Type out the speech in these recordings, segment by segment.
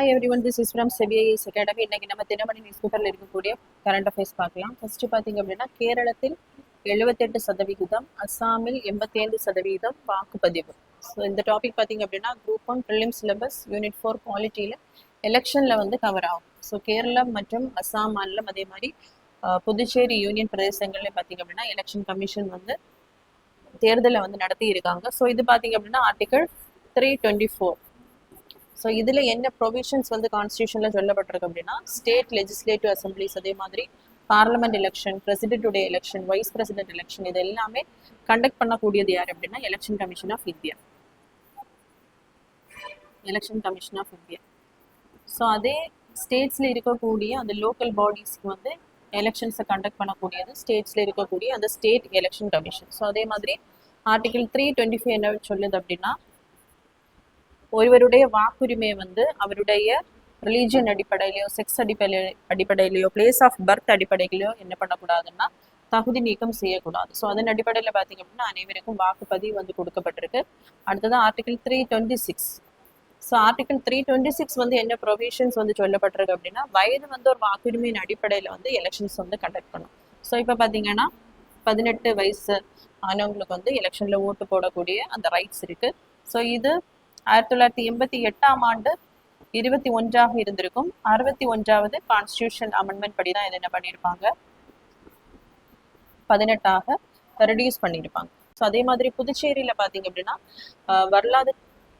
Hi everyone, this is from CPIS academy. இன்னைக்கு நம்ம Dinamani news பேப்பரில் இருக்கக்கூடிய கரண்ட் அஃபேர்ஸ் பார்க்கலாம். ஃபர்ஸ்ட் பார்த்தீங்க அப்படின்னா, கேரளத்தில் 78%, அஸ்ஸாமில் 85% வாக்குப்பதிவு. ஸோ இந்த டாபிக் பார்த்தீங்க அப்படின்னா குரூப் 1 ப்ரிலிம்ஸ் சிலபஸ் யூனிட் 4 பாலிட்டியில் எலெக்ஷனில் வந்து கவர் ஆகும். ஸோ கேரளம் மற்றும் அஸ்ஸாம் மாநிலம், அதே மாதிரி புதுச்சேரி யூனியன் பிரதேசங்கள்ல பார்த்தீங்க அப்படின்னா எலெக்ஷன் கமிஷன் வந்து தேர்தலை வந்து நடத்தி இருக்காங்க. ஸோ இது பார்த்தீங்க அப்படின்னா ஆர்டிகல் 324. ஸோ இதில் என்ன ப்ரொவிஷன்ஸ் வந்து கான்ஸ்டியூஷனில் சொல்லப்பட்டிருக்கு அப்படின்னா, ஸ்டேட் லெஜிஸ்லேட்டிவ் அசம்பிளிஸ், அதே மாதிரி பார்லமெண்ட் எலெக்ஷன், பிரசிடென்ட்டுடைய எலெக்ஷன், வைஸ் பிரசிடென்ட் எலெக்ஷன், இது எல்லாமே கண்டக்ட் பண்ணக்கூடியது யார் அப்படின்னா election commission of India. Election commission of India. So அதே ஸ்டேட்ஸில் இருக்கக்கூடிய அந்த லோக்கல் பாடிஸ்க்கு வந்து எலெக்ஷன்ஸை கண்டக்ட் பண்ணக்கூடியது ஸ்டேட்ஸில் இருக்கக்கூடிய அந்த ஸ்டேட் எலெக்ஷன் கமிஷன். ஸோ அதே மாதிரி ஆர்டிகல் 325 என்ன சொல்லுது அப்படின்னா, ஒருவருடைய வாக்குரிமையை வந்து அவருடைய ரிலீஜியன் அடிப்படையிலையோ, செக்ஸ் அடிப்படையிலையோ, பிளேஸ் ஆஃப் பர்த் அடிப்படையிலையோ என்ன பண்ணக்கூடாதுன்னா தகுதி நீக்கம் செய்யக்கூடாது. ஸோ அதன் அடிப்படையில் பார்த்தீங்க அப்படின்னா அனைவருக்கும் வாக்குப்பதிவு வந்து கொடுக்கப்பட்டிருக்கு. அடுத்தது ஆர்டிகல் 326. ஸோ ஆர்டிகல் 326 வந்து என்ன ப்ரொவிஷன்ஸ் வந்து சொல்லப்பட்டிருக்கு அப்படின்னா, வயது வந்து ஒரு வாக்குரிமையின் அடிப்படையில் வந்து எலெக்ஷன்ஸ் வந்து கண்டக்ட் பண்ணும். ஸோ இப்போ பார்த்தீங்கன்னா 18 வயசு ஆனவங்களுக்கு வந்து எலெக்ஷனில் ஓட்டு போடக்கூடிய அந்த ரைட்ஸ் இருக்கு. ஸோ இது 1988ஆம் ஆண்டு 21ஆக இருந்திருக்கும். 61வது கான்ஸ்டியூஷன் அமெண்ட்மெண்ட் படி தான் என்ன பண்ணியிருப்பாங்க, 18ஆக ரெடியூஸ் பண்ணியிருப்பாங்க. ஸோ அதே மாதிரி புதுச்சேரியில் பார்த்தீங்க அப்படின்னா வரலாறு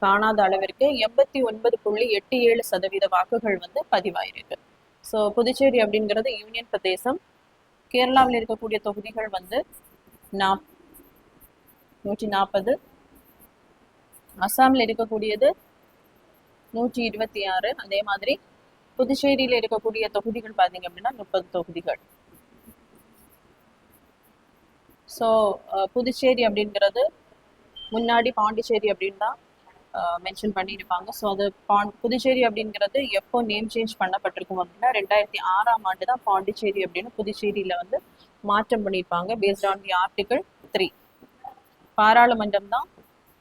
காணாத அளவிற்கு 89.87% வாக்குகள் வந்து பதிவாயிருக்கு. ஸோ புதுச்சேரி அப்படிங்கிறது யூனியன் பிரதேசம். கேரளாவில் இருக்கக்கூடிய தொகுதிகள் வந்து 140, அஸ்ஸாமில் இருக்கக்கூடியது 126, அதே மாதிரி புதுச்சேரியில் இருக்கக்கூடிய தொகுதிகள் பார்த்தீங்க அப்படின்னா 30 தொகுதிகள். ஸோ புதுச்சேரி அப்படிங்கிறது முன்னாடி பாண்டிச்சேரி அப்படின்னு தான் மென்ஷன் பண்ணியிருப்பாங்க. ஸோ அது புதுச்சேரி அப்படிங்கிறது எப்போ நேம் சேஞ்ச் பண்ணப்பட்டிருக்கும் அப்படின்னா 2006ஆம் ஆண்டு தான் பாண்டிச்சேரி அப்படின்னு புதுச்சேரியில் வந்து மாற்றம் பண்ணியிருப்பாங்க. Based on the article 3. பாராளுமன்றம் தான்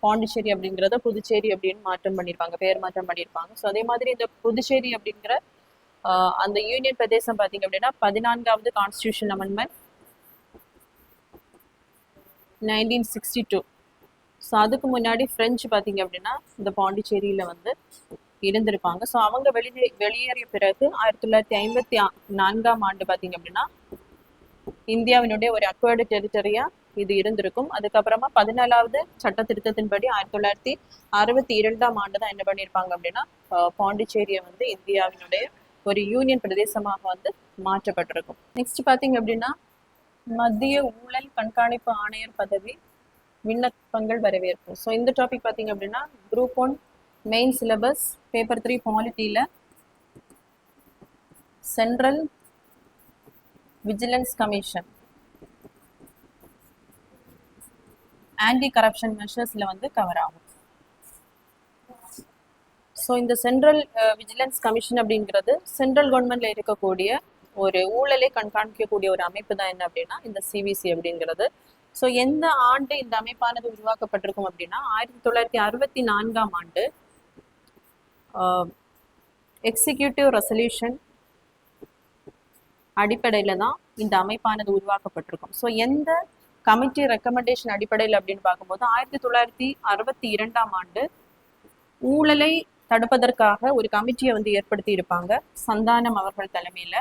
பாண்டிச்சேரி அப்படிங்கிறத புதுச்சேரி அப்படின்னு மாற்றம் பண்ணியிருப்பாங்க, பேர் மாற்றம் பண்ணியிருப்பாங்க. ஸோ அதே மாதிரி இந்த புதுச்சேரி அப்படிங்கிற அந்த யூனியன் பிரதேசம் பார்த்தீங்க அப்படின்னா 14வது கான்ஸ்டியூஷன் அமெண்ட்மெண்ட் 1962. ஸோ அதுக்கு முன்னாடி பிரெஞ்சு பார்த்தீங்க அப்படின்னா இந்த பாண்டிச்சேரியில் வந்து இருந்திருப்பாங்க. ஸோ அவங்க வெளியேறிய பிறகு 1954ஆம் ஆண்டு பார்த்தீங்க அப்படின்னா இந்தியாவினுடைய ஒரு அக்வர்டு டெரிட்டரியா இது இருந்திருக்கும். அதுக்கப்புறமா 14வது சட்ட திருத்தத்தின்படி 1962ஆம் ஆண்டு தான் என்ன பண்ணியிருப்பாங்க அப்படின்னா பாண்டிச்சேரியை வந்து இந்தியாவினுடைய ஒரு யூனியன் பிரதேசமாக வந்து மாற்றப்பட்டிருக்கும். நெக்ஸ்ட் பார்த்தீங்க அப்படின்னா மத்திய ஊழல் கண்காணிப்பு ஆணையர் பதவி விண்ணப்பங்கள் வரவேற்பு. ஸோ இந்த டாபிக் பார்த்தீங்க அப்படின்னா குரூப் 1 மெயின் சிலபஸ் பேப்பர் 3 பாலிட்டியில் central vigilance commission anti corruption மெஷர்ஸில் வந்து கவர் ஆகும். ஸோ இந்த சென்ட்ரல் விஜிலன்ஸ் கமிஷன் அப்படிங்கிறது சென்ட்ரல் கவர்மெண்ட்ல இருக்கக்கூடிய ஒரு ஊழலை கண்காணிக்கக்கூடிய ஒரு அமைப்பு தான் என்ன அப்படின்னா இந்த சிவிசி அப்படிங்கிறது. ஸோ எந்த ஆண்டு இந்த அமைப்பானது உருவாக்கப்பட்டிருக்கும் அப்படின்னா 1964ஆம் ஆண்டு எக்ஸிக்யூட்டிவ் ரெசல்யூஷன் அடிப்படையில் தான் இந்த அமைப்பானது உருவாக்கப்பட்டிருக்கும். ஸோ எந்த கமிட்டி ரெக்கமெண்டேஷன் அடிப்படையில் அப்படின்னு பார்க்கும்போது 1962ஆம் ஆண்டு ஊழலை தடுப்பதற்காக ஒரு கமிட்டியை வந்து ஏற்படுத்தி இருப்பாங்க சந்தானம் அவர்கள் தலைமையில்.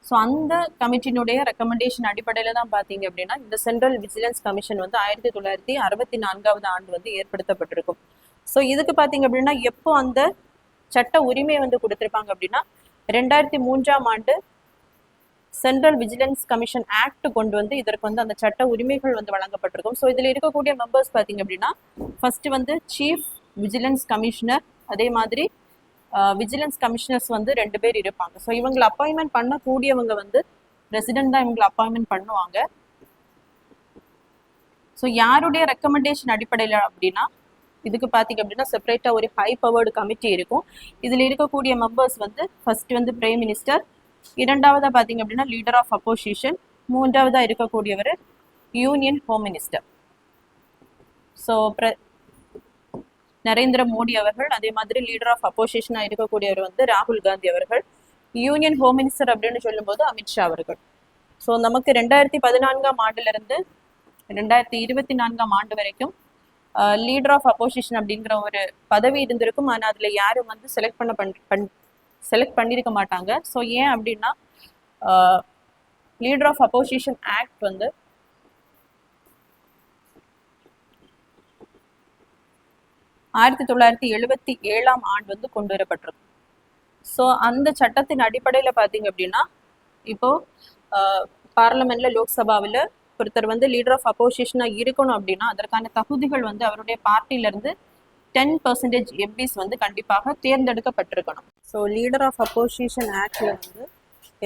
ஸோ அந்த கமிட்டியினுடைய ரெக்கமெண்டேஷன் அடிப்படையில் தான் பார்த்தீங்க அப்படின்னா இந்த சென்ட்ரல் விஜிலன்ஸ் கமிஷன் வந்து 1964ஆவது ஆண்டு வந்து ஏற்படுத்தப்பட்டிருக்கும். ஸோ இதுக்கு பார்த்தீங்க அப்படின்னா எப்போ அந்த சட்ட உரிமை வந்து கொடுத்துருப்பாங்க அப்படின்னா 2003ஆம் ஆண்டு சென்ட்ரல் விஜிலன்ஸ் கமிஷன் ஆக்ட் கொண்டு வந்து இதற்கு வந்து அந்த சட்ட உரிமைகள் வந்து வழங்கப்பட்டிருக்கும். ஸோ இதில் இருக்கக்கூடிய மெம்பர்ஸ் பார்த்தீங்க அப்படின்னா ஃபர்ஸ்ட் வந்து சீஃப் விஜிலன்ஸ் கமிஷனர், அதே மாதிரி விஜிலன்ஸ் கமிஷனர்ஸ் வந்து 2 பேர் இருப்பாங்க. ஸோ இவங்களை அப்பாயின்மெண்ட் பண்ணக்கூடியவங்க வந்து பிரசிடென்ட் தான் இவங்களை அப்பாயின்மெண்ட் பண்ணுவாங்க. ஸோ யாருடைய ரெக்கமெண்டேஷன் அடிப்படையில் அப்படின்னா இதுக்கு பார்த்தீங்க அப்படின்னா செப்பரேட்டாக ஒரு ஹை பவர்டு கமிட்டி இருக்கும். இதில் இருக்கக்கூடிய மெம்பர்ஸ் வந்து ஃபர்ஸ்ட் வந்து பிரைம் மினிஸ்டர், இரண்டாவதாக பார்த்தீங்க அப்படின்னா லீடர் ஆஃப் அப்போசிஷன், மூன்றாவதாக இருக்கக்கூடியவர் union home minister. So Narendra Modi அவர்கள், அதே மாதிரி லீடர் ஆஃப் அப்போசிஷனா இருக்கக்கூடியவர் வந்து ராகுல் காந்தி அவர்கள், யூனியன் ஹோம் மினிஸ்டர் அப்படின்னு சொல்லும்போது அமித்ஷா அவர்கள். ஸோ நமக்கு 2014ஆம் ஆண்டுல இருந்து 2024ஆம் ஆண்டு வரைக்கும் லீடர் ஆஃப் அப்போசிஷன் அப்படிங்கிற ஒரு பதவி இருந்திருக்கும். ஆனால் அதுல யாரும் வந்து செலக்ட் பண்ணியிருக்க மாட்டாங்க. ஸோ ஏன் அப்படின்னா லீடர் ஆஃப் அப்போசிஷன் ஆக்ட் வந்து 1977ஆம் ஆண்டு வந்து கொண்டு வரப்பட்டிருக்கும். ஸோ அந்த சட்டத்தின் அடிப்படையில் பார்த்தீங்க அப்படின்னா இப்போ பார்லமெண்ட்ல லோக்சபாவில் ஒருத்தர் வந்து லீடர் ஆஃப் அப்போசிஷனாக இருக்கணும் அப்படின்னா அதற்கான தகுதிகள் வந்து அவருடைய பார்ட்டியிலேருந்து 10% எம்பிஸ் வந்து கண்டிப்பாக தேர்ந்தெடுக்கப்பட்டிருக்கணும். ஸோ லீடர் ஆஃப் அப்போசிஷன் ஆக்டில் வந்து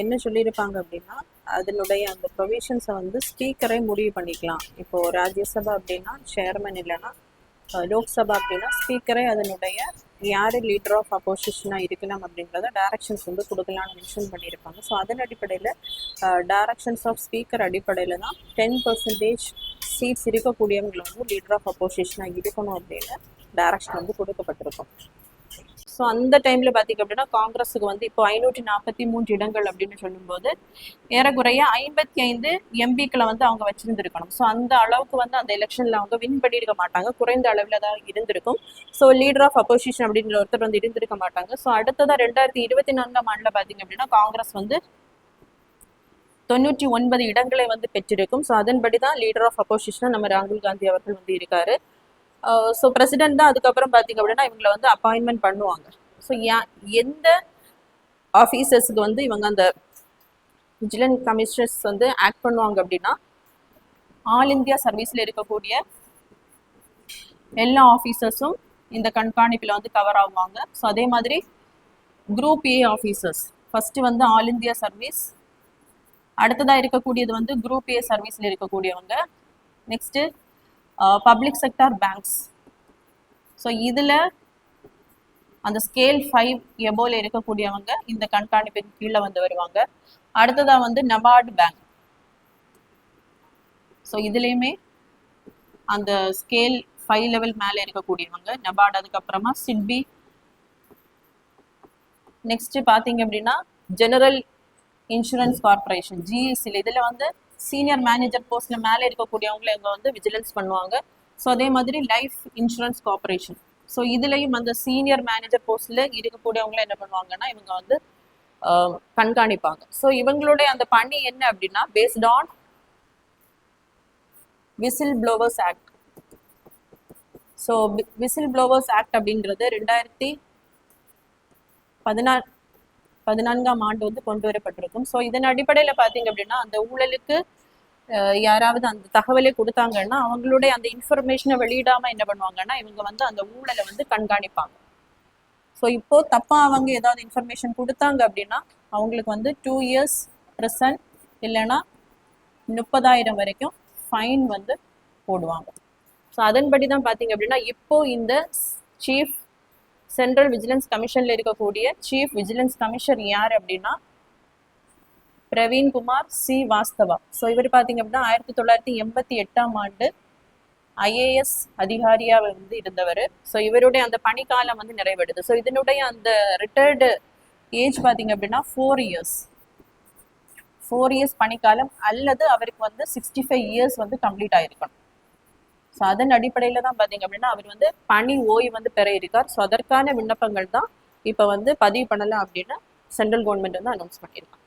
என்ன சொல்லியிருப்பாங்க அப்படின்னா அதனுடைய அந்த ப்ரொவிஷன்ஸை வந்து ஸ்பீக்கரை முடிவு பண்ணிக்கலாம். இப்போது ராஜ்யசபா அப்படின்னா சேர்மன், இல்லைன்னா லோக்சபா அப்படின்னா ஸ்பீக்கரை அதனுடைய யார் லீடர் ஆஃப் அப்போசிஷனாக இருக்கலாம் அப்படின்றத டைரக்ஷன்ஸ் வந்து கொடுக்கலான்னு மென்ஷன் பண்ணியிருப்பாங்க. ஸோ அதன் அடிப்படையில் டைரக்ஷன்ஸ் ஆஃப் ஸ்பீக்கர் அடிப்படையில் தான் 10% சீட்ஸ் இருக்கக்கூடியவங்களை வந்து லீடர் ஆஃப் அப்போசிஷனாக இருக்கணும் அப்படின்னு டைரக்ஷன் வந்து கொடுக்கப்பட்டிருக்கும். ஸோ அந்த டைமில் பார்த்திங்க அப்படின்னா காங்கிரஸுக்கு வந்து இப்போ 543 இடங்கள் அப்படின்னு சொல்லும்போது ஏறக்குறைய 55 எம்பிக்களை வந்து அவங்க வச்சிருந்துருக்கணும். ஸோ அந்த அளவுக்கு வந்து அந்த எலெக்ஷனில் அவங்க வின் பண்ணியிருக்க மாட்டாங்க, குறைந்த அளவில் தான் இருந்திருக்கும். ஸோ லீடர் ஆஃப் அப்போசிஷன் அப்படிங்கிற ஒருத்தர் வந்து இருந்திருக்க மாட்டாங்க. ஸோ அடுத்ததாக 2024ஆம் ஆண்டில் பார்த்திங்க அப்படின்னா காங்கிரஸ் வந்து 99 இடங்களை வந்து பெற்றிருக்கும். ஸோ அதன்படி தான் லீடர் ஆஃப் அப்போசிஷனாக நம்ம ராகுல் காந்தி அவர்கள் வந்து இருக்காரு. ஸோ பிரசிடென்ட் தான் அதுக்கப்புறம் பார்த்தீங்க அப்படின்னா இவங்களை வந்து அப்பாயின்மெண்ட் பண்ணுவாங்க. ஸோ எந்த ஆஃபீஸர்ஸுக்கு வந்து இவங்க அந்த விஜிலன்ஸ் கமிஷனர்ஸ் வந்து ஆக்ட் பண்ணுவாங்க அப்படின்னா ஆல் இந்தியா சர்வீஸில் இருக்கக்கூடிய எல்லா ஆஃபீஸர்ஸும் இந்த கண்காணிப்பில் வந்து கவர் ஆகுவாங்க. ஸோ அதே மாதிரி குரூப் ஏ ஆஃபீஸர்ஸ் ஃபஸ்ட்டு வந்து ஆல் இந்தியா சர்வீஸ், அடுத்ததாக இருக்கக்கூடியது வந்து குரூப் ஏ சர்வீஸில் இருக்கக்கூடியவங்க, next public sector banks. So இதில் அந்த ஸ்கேல் 5 எபோல இருக்கக்கூடியவங்க இந்த கண்காணிப்பின் கீழே வந்து வருவாங்க. அடுத்ததாக வந்து நபார்டு பேங்க். ஸோ இதுலேயுமே அந்த ஸ்கேல் 5 லெவல் மேலே இருக்கக்கூடியவங்க நபார்டு, அதுக்கப்புறமா சிட்பி, நெக்ஸ்ட் பார்த்தீங்க அப்படின்னா ஜெனரல் இன்சூரன்ஸ் கார்பரேஷன் ஜிஎஸ்சியில் இதில் வந்து சீனியர் மேனேஜர் போஸ்ட்ல மேலே இருக்கக்கூடியவங்களை இவங்க வந்து விஜிலன்ஸ் பண்ணுவாங்க. ஸோ அதே மாதிரி லைஃப் இன்சூரன்ஸ் கார்பரேஷன். ஸோ இதுலேயும் அந்த சீனியர் மேனேஜர் போஸ்ட்ல இருக்கக்கூடியவங்களை என்ன பண்ணுவாங்கன்னா இவங்க வந்து கண்காணிப்பாங்க. ஸோ இவங்களுடைய அந்த பணி என்ன அப்படின்னா based on whistle blowers act. So whistle blowers act அப்படின்றது 2014ஆம் ஆண்டு வந்து கொண்டு வரப்பட்டிருக்கும். ஸோ இதன் அடிப்படையில் பார்த்தீங்க அப்படின்னா அந்த ஊழலுக்கு யாராவது அந்த தகவலை கொடுத்தாங்கன்னா அவங்களுடைய அந்த இன்ஃபர்மேஷனை வெளியிடாமல் என்ன பண்ணுவாங்கன்னா இவங்க வந்து அந்த ஊழலை வந்து கண்காணிப்பாங்க. ஸோ இப்போ தப்பாக அவங்க ஏதாவது இன்ஃபர்மேஷன் கொடுத்தாங்க அப்படின்னா அவங்களுக்கு வந்து 2 years prison இல்லைன்னா 30,000 வரைக்கும் ஃபைன் வந்து போடுவாங்க. ஸோ அதன்படி தான் பார்த்தீங்க அப்படின்னா இப்போ இந்த சீஃப் சென்ட்ரல் விஜிலன்ஸ் கமிஷன்ல இருக்கக்கூடிய சீஃப் விஜிலன்ஸ் கமிஷனர் யார் அப்படின்னா பிரவீன் குமார் சி வாஸ்தவா. ஸோ இவர் பார்த்தீங்க அப்படின்னா 1988ஆம் ஆண்டு ஐஏஎஸ் அதிகாரியா வந்து இருந்தவர். ஸோ இவருடைய அந்த பணிக்காலம் வந்து நிறைவெடுது. ஸோ இதனுடைய அந்த ரிட்டையர்டு ஏஜ் பார்த்தீங்க அப்படின்னா 4 years பணிக்காலம், அல்லது அவருக்கு வந்து 65 years வந்து கம்ப்ளீட் ஆயிருக்கணும். ஸோ அதன் அடிப்படையில் தான் பார்த்தீங்க அப்படின்னா அவர் வந்து பணி ஓய்வு வந்து பெற இருக்கார். ஸோ அதற்கான விண்ணப்பங்கள் தான் இப்போ வந்து பதிவு பண்ணலாம் அப்படின்னு சென்ட்ரல் கவர்மெண்ட் வந்து அனௌன்ஸ் பண்ணியிருக்காங்க.